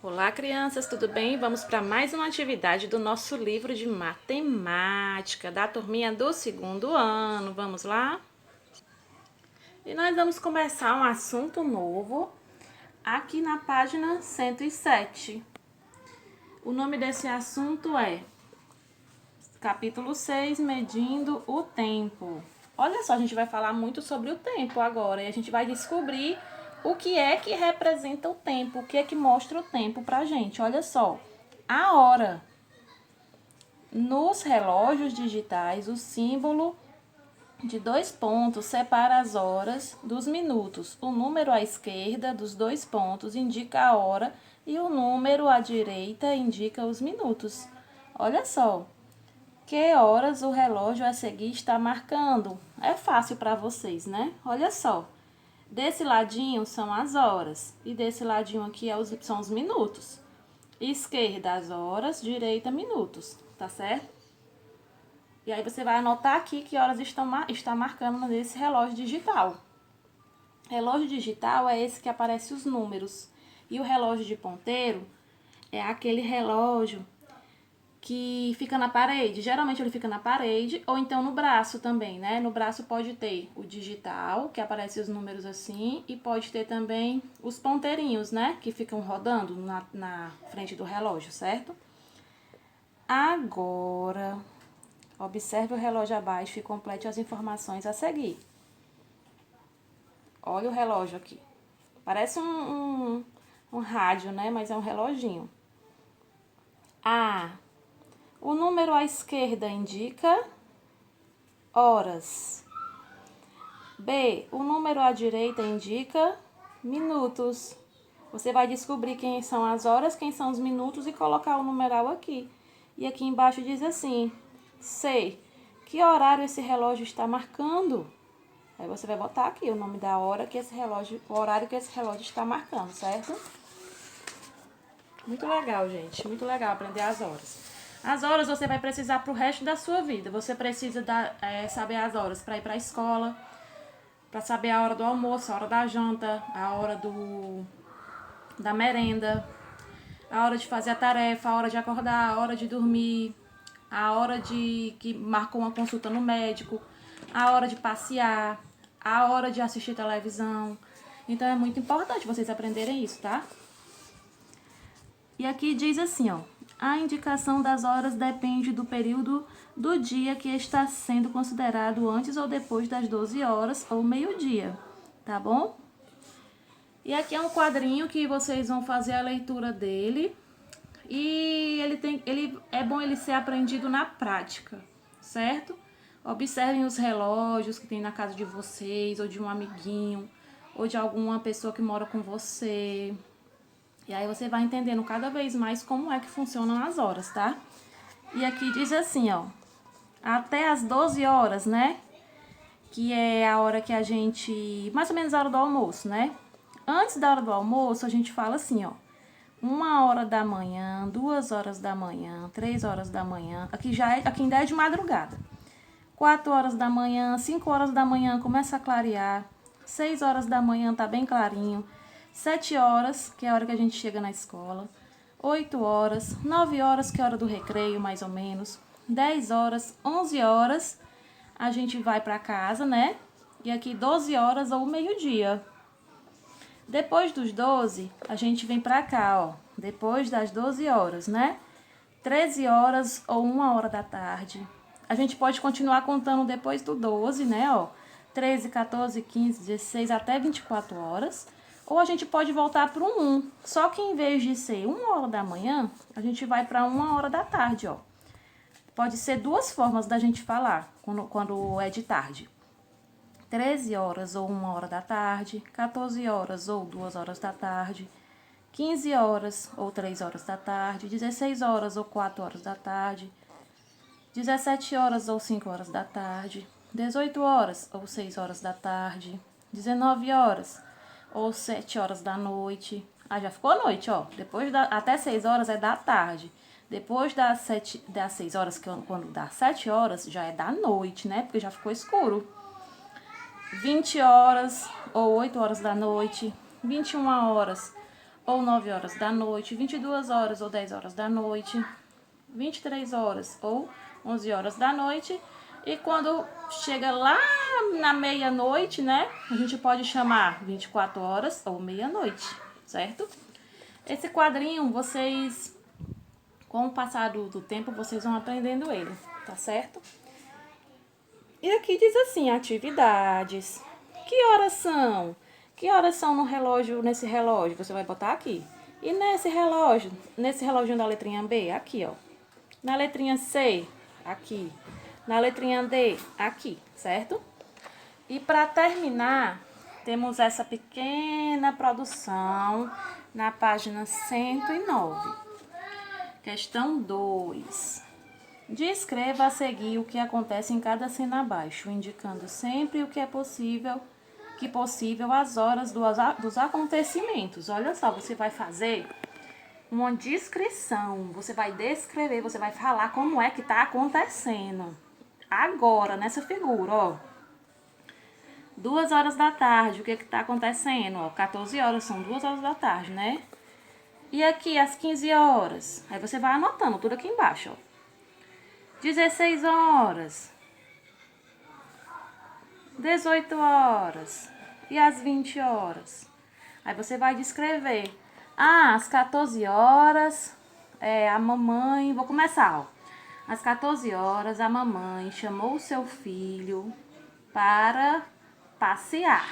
Olá, crianças, tudo bem? Vamos para mais uma atividade do nosso livro de matemática, da turminha do segundo ano. Vamos lá? E nós vamos começar um assunto novo aqui na página 107. O nome desse assunto é Capítulo 6, Medindo o Tempo. Olha só, a gente vai falar muito sobre o tempo agora e a gente vai descobrir o que é que representa o tempo, o que é que mostra o tempo pra gente. Olha só, a hora. Nos relógios digitais, o símbolo de 2 pontos separa as horas dos minutos. O número à esquerda dos 2 pontos indica a hora e o número à direita indica os minutos. Olha só, que horas o relógio a seguir está marcando? É fácil para vocês, né? Olha só. Desse ladinho são as horas e desse ladinho aqui são os minutos. Esquerda as horas, direita minutos, tá certo? E aí você vai anotar aqui que horas está marcando nesse relógio digital. Relógio digital é esse que aparece os números. E o relógio de ponteiro é aquele relógio que fica na parede. Geralmente ele fica na parede ou então no braço também, né? No braço pode ter o digital, que aparece os números assim, e pode ter também os ponteirinhos, né? Que ficam rodando na frente do relógio, certo? Agora, observe o relógio abaixo e complete as informações a seguir. Olha o relógio aqui. Parece um rádio, né? Mas é um reloginho. A. O número à esquerda indica horas. B. O número à direita indica minutos. Você vai descobrir quem são as horas, quem são os minutos e colocar o numeral aqui. E aqui embaixo diz assim: C. Que horário esse relógio está marcando? Aí você vai botar aqui o nome da hora que esse relógio, o horário que esse relógio está marcando, certo? Muito legal, gente. Muito legal aprender as horas. As horas você vai precisar para o resto da sua vida. Você precisa saber as horas para ir para a escola, para saber a hora do almoço, a hora da janta, a hora da merenda, a hora de fazer a tarefa, a hora de acordar, a hora de dormir, a hora de que marcou uma consulta no médico, a hora de passear, a hora de assistir televisão. Então é muito importante vocês aprenderem isso, tá? E aqui diz assim, ó: a indicação das horas depende do período do dia que está sendo considerado antes ou depois das 12 horas ou meio-dia, tá bom? E aqui é um quadrinho que vocês vão fazer a leitura dele. E ele é bom ele ser aprendido na prática, certo? Observem os relógios que tem na casa de vocês, ou de um amiguinho, ou de alguma pessoa que mora com você. E aí você vai entendendo cada vez mais como é que funcionam as horas, tá? E aqui diz assim, ó: até as 12 horas, né? Que é a hora que a gente... mais ou menos a hora do almoço, né? Antes da hora do almoço, a gente fala assim, ó: 1 hora da manhã, 2 horas da manhã, 3 horas da manhã. Aqui ainda é de madrugada. 4 horas da manhã, 5 horas da manhã começa a clarear. 6 horas da manhã tá bem clarinho. 7 horas, que é a hora que a gente chega na escola. 8 horas, 9 horas, que é a hora do recreio, mais ou menos. 10 horas, 11 horas, a gente vai para casa, né? E aqui 12 horas ou meio-dia. Depois dos 12, a gente vem pra cá, ó. Depois das 12 horas, né? 13 horas ou 1 hora da tarde. A gente pode continuar contando depois do 12, né, ó. 13, 14, 15, 16 até 24 horas. Ou a gente pode voltar para o 1. Só que em vez de ser 1 hora da manhã, a gente vai para 1 hora da tarde, ó. Pode ser duas formas da gente falar quando é de tarde. 13 horas ou 1 hora da tarde, 14 horas ou 2 horas da tarde, 15 horas ou 3 horas da tarde, 16 horas ou 4 horas da tarde, 17 horas ou 5 horas da tarde, 18 horas ou 6 horas da tarde, 19 horas ou 7 horas da noite. Ah, já ficou noite, ó. Até 6 horas é da tarde. Depois das 6 horas, quando dá 7 horas, já é da noite, né? Porque já ficou escuro. 20 horas ou 8 horas da noite, 21 horas ou 9 horas da noite, 22 horas ou 10 horas da noite, 23 horas ou 11 horas da noite. E quando chega lá na meia-noite, né, a gente pode chamar 24 horas ou meia-noite, certo? Esse quadrinho, vocês, com o passar do tempo, vocês vão aprendendo ele, tá certo? E aqui diz assim, atividades. Que horas são? Que horas são no relógio, nesse relógio? Você vai botar aqui. E nesse reloginho da letrinha B, aqui, ó. Na letrinha C, aqui. Na letrinha D, aqui, certo? E para terminar, temos essa pequena produção na página 109. Questão 2. Descreva a seguir o que acontece em cada cena abaixo, indicando sempre o que é possível, as horas dos acontecimentos. Olha só, você vai fazer uma descrição, você vai descrever, você vai falar como é que tá acontecendo. Agora, nessa figura, ó. 2 horas da tarde, o que tá acontecendo? Ó, 14 horas, são 2 horas da tarde, né? E aqui, às 15 horas. Aí você vai anotando tudo aqui embaixo, ó. 16 horas, 18 horas e às 20 horas. Aí você vai descrever. Às 14 horas, a mamãe... Vou começar, ó. Às 14 horas, a mamãe chamou o seu filho para passear.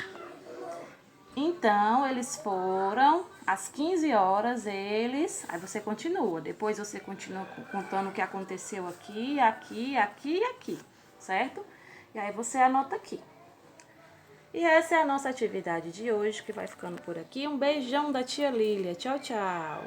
Então, eles foram, às 15 horas, eles... Aí você continua, depois você continua contando o que aconteceu aqui, aqui, aqui e aqui, certo? E aí você anota aqui. E essa é a nossa atividade de hoje, que vai ficando por aqui. Um beijão da tia Lília. Tchau, tchau.